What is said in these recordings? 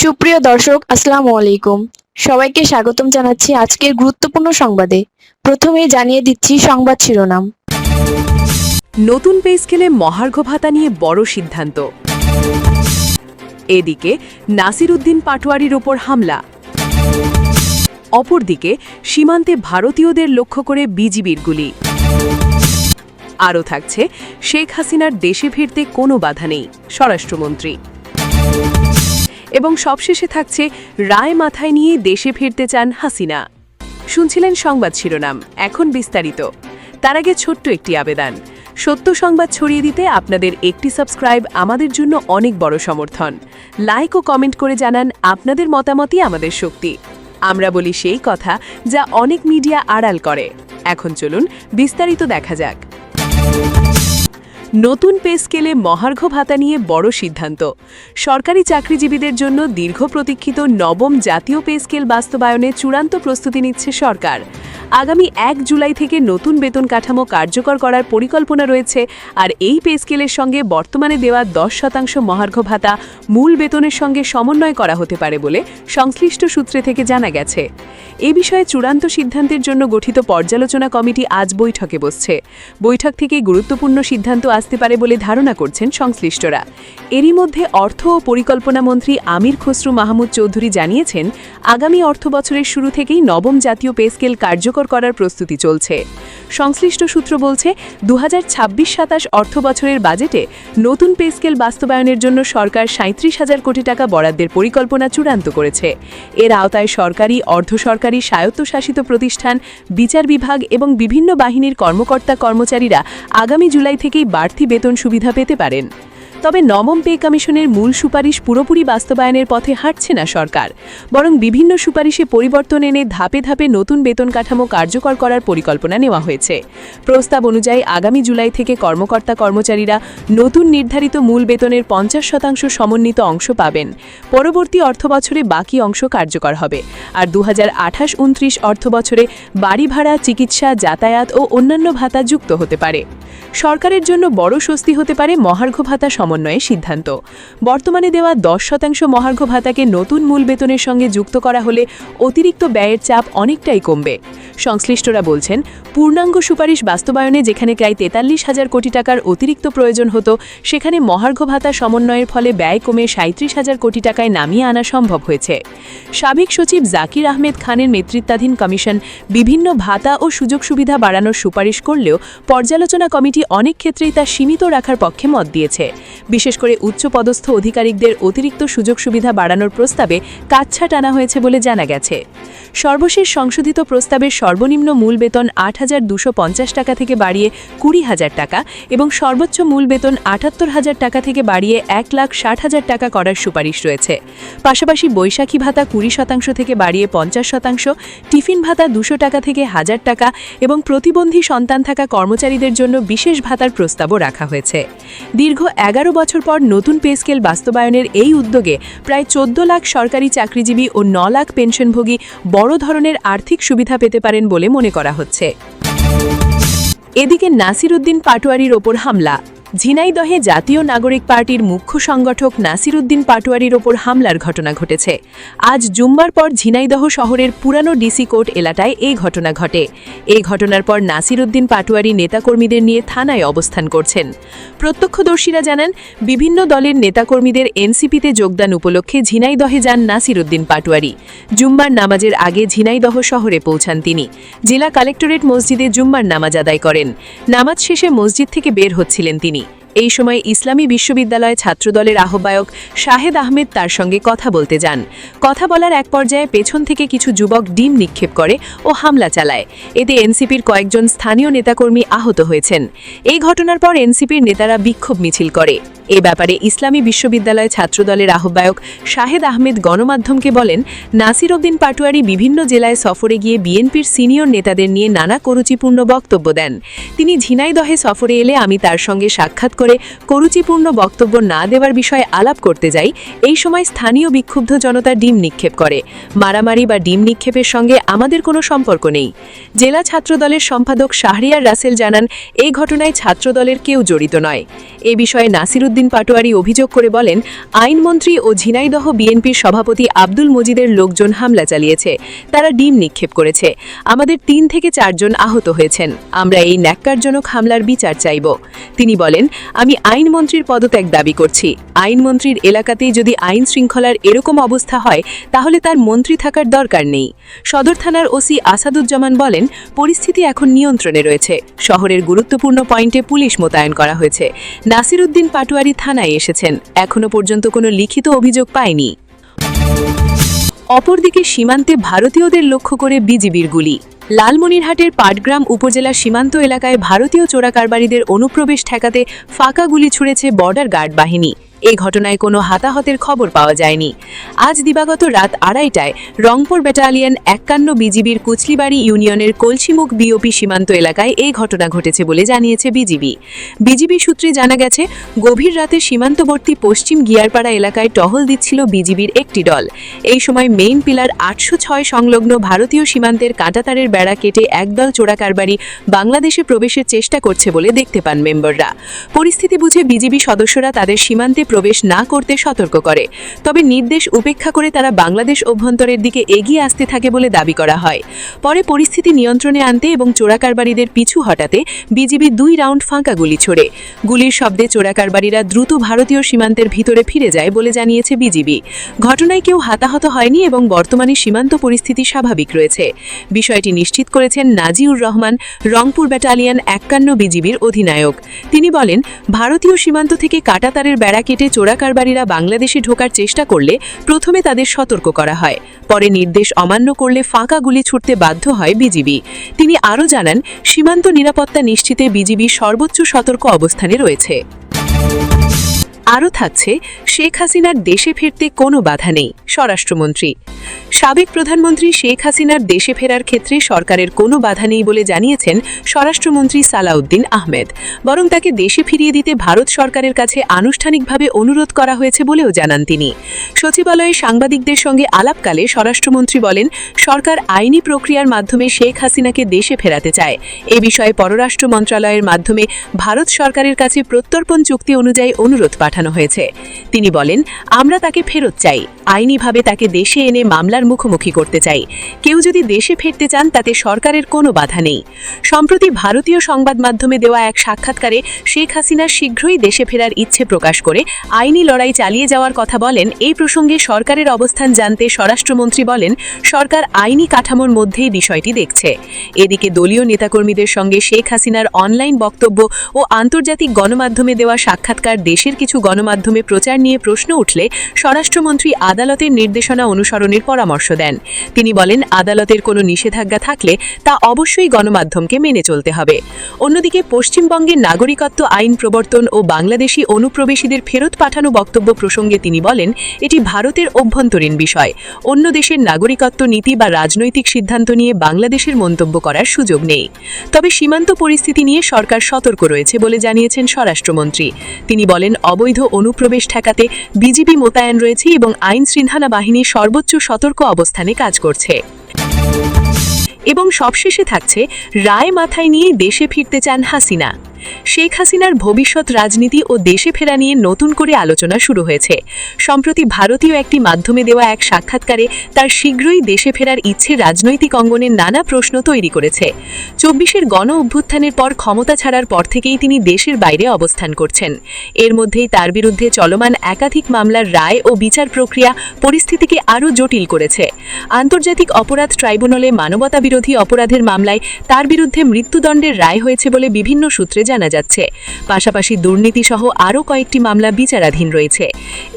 সুপ্রিয় দর্শক, আসসালামু আলাইকুম। সবাইকে স্বাগতম জানাচ্ছি আজকের গুরুত্বপূর্ণ সংবাদে। প্রথমেই জানিয়ে দিচ্ছি সংবাদ শিরোনাম। নতুন পে স্কেলে মহার্ঘ ভাতা নিয়ে বড় সিদ্ধান্ত। এদিকে নাসির উদ্দিন পাটোয়ারির ওপর হামলা। অপরদিকে সীমান্তে ভারতীয়দের লক্ষ্য করে বিজিবির গুলি। আরও থাকছে শেখ হাসিনার দেশে ফিরতে কোনো বাধা নেই, স্বরাষ্ট্রমন্ত্রী। এবং সবশেষে থাকছে রায় মাথায় নিয়ে দেশে ফিরতে চান হাসিনা। শুনছিলেন সংবাদ শিরোনাম, এখন বিস্তারিত। তার আগে ছোট্ট একটি আবেদন, সত্য সংবাদ ছড়িয়ে দিতে আপনাদের একটি সাবস্ক্রাইব আমাদের জন্য অনেক বড় সমর্থন। লাইক ও কমেন্ট করে জানান আপনাদের মতামতই আমাদের শক্তি। আমরা বলি সেই কথা যা অনেক মিডিয়া আড়াল করে। এখন চলুন বিস্তারিত দেখা যাক। নতুন পে স্কেলে মহার্ঘ ভাতা নিয়ে বড় সিদ্ধান্ত। সরকারি চাকরিজীবীদের জন্য দীর্ঘ প্রতীক্ষিত নবম জাতীয় পে স্কেল বাস্তবায়নে চূড়ান্ত প্রস্তুতি নিচ্ছে সরকার। আগামী ১ জুলাই থেকে নতুন বেতন কাঠামো কার্যকর করার পরিকল্পনা রয়েছে, আর এই পে স্কেলের সঙ্গে বর্তমানে দেওয়া ১০% মহার্ঘ ভাতা মূল বেতনের সঙ্গে সমন্বয় করা হতে পারে বলে সংশ্লিষ্ট সূত্রে থেকে জানা গেছে। এ বিষয়ে চূড়ান্ত সিদ্ধান্তের জন্য গঠিত পর্যালোচনা কমিটি আজ বৈঠকে বসছে। বৈঠক থেকে গুরুত্বপূর্ণ সিদ্ধান্ত আসতে পারে বলে ধারণা করছেন সংশ্লিষ্টরা। এরই মধ্যে অর্থ ও পরিকল্পনা মন্ত্রী আমির খসরু মাহমুদ চৌধুরী জানিয়েছেন, আগামী অর্থ বছরের শুরু থেকেই নবম জাতীয় পে স্কেল কার্যকর করার প্রস্তুতি চলছে। সংশ্লিষ্ট সূত্র বলছে, ২০২৬-২৭ অর্থ বছরের বাজেটে নতুন পে স্কেল বাস্তবায়নের জন্য সরকার ৩৭,০০০ কোটি টাকা বরাদ্দের পরিকল্পনা চূড়ান্ত করেছে। এর আওতায় সরকারি, অর্ধসরকারি, স্বায়ত্তশাসিত প্রতিষ্ঠান, বিচার বিভাগ এবং বিভিন্ন বাহিনীর কর্মকর্তা-কর্মচারীরা আগামী জুলাই থেকেই বাড়তি বেতন সুবিধা পেতে পারেন। তবে নবম পে কমিশনের মূল সুপারিশ পুরোপুরি বাস্তবায়নের পথে হাঁটছে না সরকার, বরং বিভিন্ন সুপারিশে পরিবর্তন এনে ধাপে ধাপে নতুন বেতন কাঠামো কার্যকর করার পরিকল্পনা নেওয়া হয়েছে। প্রস্তাব অনুযায়ী আগামী জুলাই থেকে কর্মকর্তা-কর্মচারীরা নতুন নির্ধারিত মূল বেতনের ৫০% সমন্বিত অংশ পাবেন। পরবর্তী অর্থবছরে বাকি অংশ কার্যকর হবে। আর ২০২৮-২৯ অর্থবছরে বাড়ি ভাড়া, চিকিৎসা, যাতায়াত ও অন্যান্য ভাতা যুক্ত হতে পারে। সরকারের জন্য বড় স্বস্তি হতে পারে মহার্ঘ ভাতা সমন্বয়ে সিদ্ধান্ত। বর্তমানে দেওয়া ১০% মহার্ঘ ভাতাকে নতুন মূল বেতনের সঙ্গে যুক্ত করা হলে অতিরিক্ত ব্যয়ের চাপ অনেকটাই কমবে। সংশ্লিষ্টরা বলছেন, পূর্ণাঙ্গ সুপারিশ বাস্তবায়নে যেখানে প্রায় ৪৩,০০০ কোটি টাকার অতিরিক্ত প্রয়োজন হতো, সেখানে মহার্ঘ ভাতা সমন্বয়ের ফলে ব্যয় কমে ৩৭,০০০ কোটি টাকায় নামিয়ে আনা সম্ভব হয়েছে। সাবেক সচিব জাকির আহমেদ খানের নেতৃত্বাধীন কমিশন বিভিন্ন ভাতা ও সুযোগ সুবিধা বাড়ানোর সুপারিশ করলেও পর্যালোচনা কমিটি অনেক ক্ষেত্রেই তা সীমিত রাখার পক্ষে মত দিয়েছে। বিশেষ করে উচ্চপদস্থ অধিকারিকদের অতিরিক্ত সুযোগ সুবিধা বাড়ানোর প্রস্তাবে কাটছাঁট আনা হয়েছে বলে জানা গেছে। সর্বশেষ সংশোধিত প্রস্তাবের সর্বনিম্ন মূল বেতন ৮,২৫০ টাকা থেকে বাড়িয়ে ২০,০০০ টাকা এবং সর্বোচ্চ মূল বেতন ৭৮,০০০ টাকা থেকে বাড়িয়ে ১,৬০,০০০ টাকা করার সুপারিশ রয়েছে। পাশাপাশি বৈশাখী ভাতা ২০% থেকে বাড়িয়ে ৫০%, টিফিন ভাতা ২০০ টাকা থেকে ১,০০০ টাকা এবং প্রতিবন্ধী সন্তান থাকা কর্মচারীদের জন্য বিশেষ ভাতার প্রস্তাবও রাখা হয়েছে। দীর্ঘ ১১ বছর পর নতুন পে স্কেল বাস্তবায়নের এই উদ্যোগে প্রায় ১৪ লাখ সরকারি চাকরিজীবী ও ৯ লাখ পেনশনভোগী বড় ধরনের আর্থিক সুবিধা পেতে পারেন বলে মনে করা হচ্ছে। এদিকে নাসির উদ্দিন পাটোয়ারির ওপর হামলা। ঝিনাইদহে জাতীয় নাগরিক পার্টির মুখ্য সংগঠক নাসির উদ্দিন পাটোয়ারির ওপর হামলার ঘটনা ঘটেছে। আজ জুম্মার পর ঝিনাইদহ শহরের পুরানো ডিসি কোর্ট এলাকায় এই ঘটনা ঘটে। এই ঘটনার পর নাসির উদ্দিন পাটোয়ারি নেতাকর্মীদের নিয়ে থানায় অবস্থান করছেন। প্রত্যক্ষদর্শীরা জানান, বিভিন্ন দলের নেতাকর্মীদের এনসিপিতে যোগদান উপলক্ষে ঝিনাইদহে যান নাসির উদ্দিন পাটোয়ারি। জুম্মার নামাজের আগে ঝিনাইদহ শহরে পৌঁছান তিনি। জেলা কালেক্টরেট মসজিদে জুম্মার নামাজ আদায় করেন। নামাজ শেষে মসজিদ থেকে বের হচ্ছিলেন তিনি। এই সময় ইসলামী বিশ্ববিদ্যালয় ছাত্রদলের আহ্বায়ক শাহেদ আহমেদ তার সঙ্গে কথা বলতে যান। কথা বলার এক পর্যায়ে পেছন থেকে কিছু যুবক ডিম নিক্ষেপ করে ও হামলা চালায়। এতে এনসিপির কয়েকজন স্থানীয় নেতাকর্মী আহত হয়েছেন। এই ঘটনার পর এনসিপির নেতারা বিক্ষোভ মিছিল করে। এ ব্যাপারে ইসলামী বিশ্ববিদ্যালয় ছাত্রদলের আহ্বায়ক শাহেদ আহমেদ গণমাধ্যমকে বলেন, নাসির উদ্দিন পাটোয়ারি বিভিন্ন জেলায় সফরে গিয়ে বিএনপির সিনিয়র নেতাদের নিয়ে নানা কুরুচিপূর্ণ বক্তব্য দেন। তিনি ঝিনাইদহে সফরে এলে আমি তার সঙ্গে সাক্ষাৎ করে কুরুচিপূর্ণ বক্তব্য না দেওয়ার বিষয়ে আলাপ করতে যাই এই সময় স্থানীয় বিক্ষুব্ধ জনতা ডিম নিক্ষেপ করে। মারামারি বা ডিম নিক্ষেপের সঙ্গে আমাদের কোনো সম্পর্ক নেই। জেলা ছাত্রদলের সম্পাদক শাহরিয়ার রাসেল জানান, এই ঘটনায় ছাত্রদলের কেউ জড়িত নয়। এ বিষয়ে নাসিরউদ্দিন পাটোয়ারি অভিযোগ করে বলেন, আইনমন্ত্রী ও ঝিনাইদহ বিএনপির সভাপতি আব্দুল মজিদের লোকজন হামলা চালিয়েছে, তারা ডিম নিক্ষেপ করেছে। আমাদের 3 থেকে 4 জন আহত হয়েছেন। আমরা এই ন্যাক্কারজনক হামলার বিচার চাইব। তিনি বলেন, আমি আইনমন্ত্রীর পদত্যাগ দাবি করছি। আইনমন্ত্রীর এলাকাতেই যদি আইন শৃঙ্খলার এরকম অবস্থা হয় তাহলে তার মন্ত্রী থাকার দরকার নেই। সদর থানার ওসি আসাদুজ্জামান বলেন, পরিস্থিতি এখন নিয়ন্ত্রণে রয়েছে। শহরের গুরুত্বপূর্ণ পয়েন্টে পুলিশ মোতায়েন করা হয়েছে। নাসিরউদ্দিন পাটোয়ারি থানায় এসেছেন, এখনো পর্যন্ত কোনো লিখিত অভিযোগ পায়নি। অপরদিকে সীমান্তে ভারতীয়দের লক্ষ্য করে বিজিবির গুলি। লালমনিরহাটের পাটগ্রাম উপজেলার সীমান্ত এলাকায় ভারতীয় চোরাকারবারিদের অনুপ্রবেশ ঠেকাতে ফাঁকা গুলি ছুড়েছে বর্ডার গার্ড বাহিনী। এই ঘটনায় কোনো হতাহতের খবর পাওয়া যায়নি। আজ দিবাগত রাত 2:30টায় রংপুর ব্যাটালিয়ন 51 বিজিবির কুচলিবাড়ি ইউনিয়নের কলসিমুখ বিওপি সীমান্ত এলাকায় এই ঘটনা ঘটেছে বলে জানিয়েছে বিজিবি সূত্রে জানা গেছে, গভীর রাতে সীমান্তবর্তী পশ্চিম গিয়ারপাড়া এলাকায় টহল দিচ্ছিল বিজিবির একটি দল। এই সময় মেইন পিলার 806 সংলগ্ন ভারতীয় সীমান্তের কাঁটাতারের বেড়া কেটে একদল চোরাকারবারি বাংলাদেশে প্রবেশের চেষ্টা করছে বলে দেখতে পান মেম্বাররা। পরিস্থিতি বুঝে বিজিবি সদস্যরা তাদের সীমান্তে প্রবেশ না করতে সতর্ক করে। তবে নির্দেশ উপেক্ষা করে তারা বাংলাদেশ অভ্যন্তরের দিকে এগিয়ে আসতে থাকে বলে দাবি করা হয়। পরে পরিস্থিতি নিয়ন্ত্রণে আনতে এবং চোরাকারবারিদের পিছু হটাতে বিজিবি 2 রাউন্ড ফাঁকা গুলি ছোড়ে। গুলির শব্দে চোরাকারবারিরা দ্রুত ভারতীয় সীমান্তের ভিতরে ফিরে যায় বলে জানিয়েছে বিজিবি। ঘটনায় কেউ হতাহত হয়নি এবং বর্তমানে সীমান্ত পরিস্থিতি স্বাভাবিক রয়েছে। বিষয়টি নিশ্চিত করেছেন নাজিউর রহমান, রংপুর ব্যাটালিয়ন 51 বিজিবির অধিনায়ক। তিনি বলেন, ভারতীয় সীমান্ত থেকে কাঁটাতারের বেড়া কেটে চোরাকারবারিরা বাংলাদেশে ঢোকার চেষ্টা করলে প্রথমে তাদের সতর্ক করা হয়, পরে নির্দেশ অমান্য করলে ফাঁকা গুলি ছুটতে বাধ্য হয় বিজিবি। তিনি আরও জানান, সীমান্ত নিরাপত্তা নিশ্চিতে বিজিবি সর্বোচ্চ সতর্ক অবস্থানে রয়েছে। আরও থাকছে, শেখ হাসিনার দেশে ফিরতে কোনো বাধা নেই। স্বরাষ্ট্রমন্ত্রী, সাবেক প্রধানমন্ত্রী শেখ হাসিনার দেশে ফেরার ক্ষেত্রে সরকারের কোনো বাধা নেই বলে জানিয়েছেন স্বরাষ্ট্রমন্ত্রী সালাউদ্দিন আহমেদ। বরং তাকে দেশে ফিরিয়ে দিতে ভারত সরকারের কাছে আনুষ্ঠানিকভাবে অনুরোধ করা হয়েছে বলেও জানান তিনি। সচিবালয়ে সাংবাদিকদের সঙ্গে আলাপকালে স্বরাষ্ট্রমন্ত্রী বলেন, সরকার আইনি প্রক্রিয়ার মাধ্যমে শেখ হাসিনাকে দেশে ফেরাতে চায়। এ বিষয়ে পররাষ্ট্র মন্ত্রণালয়ের মাধ্যমে ভারত সরকারের কাছে প্রত্যর্পণ চুক্তি অনুযায়ী অনুরোধ পাঠানো হয়েছে। তিনি বলেন, আমরা তাকে ফেরত চাই, আইনিভাবে তাকে দেশে এনে মামলার মুখোমুখি করতে চাই। কেউ যদি দেশে ফিরতে চান তাতে সরকারের কোনো বাধা নেই। সম্প্রতি ভারতীয় সংবাদ মাধ্যমে দেওয়া এক সাক্ষাৎকারে শেখ হাসিনা শীঘ্রই দেশে ফেরার ইচ্ছে প্রকাশ করে আইনি লড়াই চালিয়ে যাওয়ার কথা বলেন। এই প্রসঙ্গে সরকারের অবস্থান জানতে স্বরাষ্ট্রমন্ত্রী বলেন, সরকার আইনি কাঠামোর মধ্যেই বিষয়টি দেখছে। এদিকে দলীয় নেতাকর্মীদের সঙ্গে শেখ হাসিনার অনলাইন বক্তব্য ও আন্তর্জাতিক গণমাধ্যমে দেওয়া সাক্ষাৎকার দেশের কিছু গণমাধ্যমে প্রচার নিয়ে প্রশ্ন উঠলে স্বরাষ্ট্রমন্ত্রী আদালতের নির্দেশনা অনুসরণের পরামর্শ দেন। তিনি বলেন, আদালতের কোনো নিষেধাজ্ঞা থাকলে তা অবশ্যই গণমাধ্যমকে মেনে চলতে হবে। অন্যদিকে পশ্চিমবঙ্গের নাগরিকত্ব আইন প্রবর্তন ও বাংলাদেশি অনুপ্রবেশীদের ফেরত পাঠানো বক্তব্য প্রসঙ্গে তিনি বলেন, এটি ভারতের অভ্যন্তরীণ বিষয়। অন্য দেশের নাগরিকত্ব নীতি বা রাজনৈতিক সিদ্ধান্ত নিয়ে বাংলাদেশের মন্তব্য করার সুযোগ নেই। তবে সীমান্ত পরিস্থিতি নিয়ে সরকার সতর্ক রয়েছে বলে জানিয়েছেন স্বরাষ্ট্রমন্ত্রী। তিনি বলেন, অবৈধ অনুপ্রবেশ ঠেকাতে বিজিবি মোতায়েন রয়েছে এবং আইন শৃঙ্খলা বাহিনী সর্বোচ্চ সতর্ক অবস্থানে কাজ করছে। এবং সবশেষে থাকছে, রায় মাথায় নিয়ে দেশে ফিরতে চান হাসিনা। শেখ হাসিনার ভবিষ্যৎ রাজনীতি ও দেশে ফেরা নিয়ে নতুন করে আলোচনা শুরু হয়েছে। সম্প্রতি ভারতীয় একটি মাধ্যমে দেওয়া এক সাক্ষাৎকারে তার শীঘ্রই দেশে ফেরার ইচ্ছে রাজনৈতিক অঙ্গনে নানা প্রশ্ন তৈরি করেছে। 24-এর গণ অভ্যুত্থানের পর ক্ষমতা ছাড়ার পর থেকেই তিনি দেশের বাইরে অবস্থান করছেন। এর মধ্যেই তার বিরুদ্ধে চলমান একাধিক মামলার রায় ও বিচার প্রক্রিয়া পরিস্থিতিকে আরও জটিল করেছে। আন্তর্জাতিক অপরাধ ট্রাইব্যুনালে মানবতাবিরোধী অপরাধের মামলায় তার বিরুদ্ধে মৃত্যুদণ্ডের রায় হয়েছে বলে বিভিন্ন সূত্রে জানা যাচ্ছে। পাশাপাশি দুর্নীতিসহ আরও কয়েকটি মামলা বিচারাধীন রয়েছে।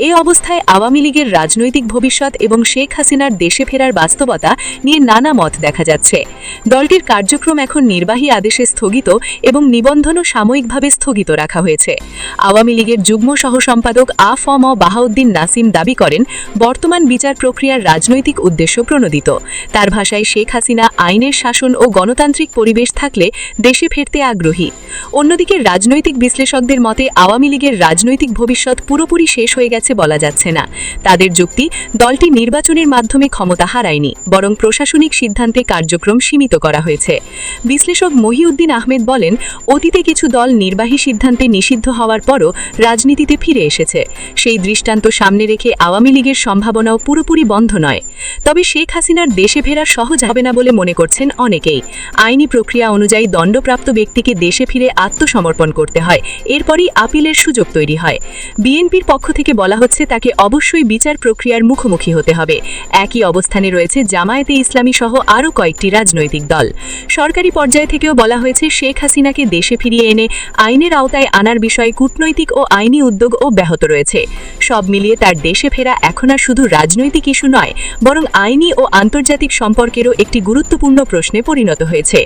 এই অবস্থায় আওয়ামী লীগের রাজনৈতিক ভবিষ্যৎ এবং শেখ হাসিনার দেশে ফেরার বাস্তবতা নিয়ে নানা মত দেখা যাচ্ছে। দলটির কার্যক্রম এখন নির্বাহী আদেশে স্থগিত এবং নিবন্ধনও সাময়িকভাবে স্থগিত রাখা হয়েছে। আওয়ামী লীগের যুগ্ম সহসম্পাদক আ.ফ.ম. বাহাউদ্দিন নাসিম দাবি করেন, বর্তমান বিচার প্রক্রিয়ার রাজনৈতিক উদ্দেশ্য প্রণোদিত। তার ভাষায়, শেখ হাসিনা আইনের শাসন ও গণতান্ত্রিক পরিবেশ থাকলে দেশে ফিরতে আগ্রহী। অন্যদিকে রাজনৈতিক বিশ্লেষকদের মতে আওয়ামী লীগের রাজনৈতিক ভবিষ্যৎ পুরোপুরি শেষ হয়ে গেছে বলা যাচ্ছে না। তাদের যুক্তি, দলটি নির্বাচনের মাধ্যমে ক্ষমতা হারায়নি, বরং প্রশাসনিক সিদ্ধান্তে কার্যক্রম সীমিত করা হয়েছে। বিশ্লেষক মহিউদ্দিন আহমেদ বলেন, অতীতে কিছু দল নির্বাহী সিদ্ধান্তে নিষিদ্ধ হওয়ার পরও রাজনীতিতে ফিরে এসেছে। সেই দৃষ্টান্ত সামনে রেখে আওয়ামী লীগের সম্ভাবনাও পুরোপুরি বন্ধ নয়। তবে শেখ হাসিনার দেশে ফেরা সহজ হবে না বলে মনে করছেন অনেকেই। আইনি প্রক্রিয়া অনুযায়ী দণ্ডপ্রাপ্ত ব্যক্তিকে দেশে ফিরে আত্মসমর্পণ করতে হয়, এরপরই আপিলের সুযোগ তৈরি হয়। বিএনপির পক্ষ থেকে বলা হচ্ছে তাকে অবশ্যই বিচার প্রক্রিয়ার মুখোমুখি হতে হবে। একই অবস্থানে রয়েছে জামায়াতে ইসলামী সহ আরও কয়েকটি রাজনৈতিক দল। সরকারি পর্যায় থেকেও বলা হয়েছে শেখ হাসিনাকে দেশে ফিরিয়ে এনে আইনের আওতায় আনার বিষয়ে কূটনৈতিক ও আইনি উদ্যোগ অব্যাহত রয়েছে। সব মিলিয়ে তার দেশে ফেরা এখন আর শুধু রাজনৈতিক ইস্যু নয়, বরং আইনি ও আন্তর্জাতিক সম্পর্কেরও একটি গুরুত্বপূর্ণ প্রশ্নে পরিণত হয়েছে।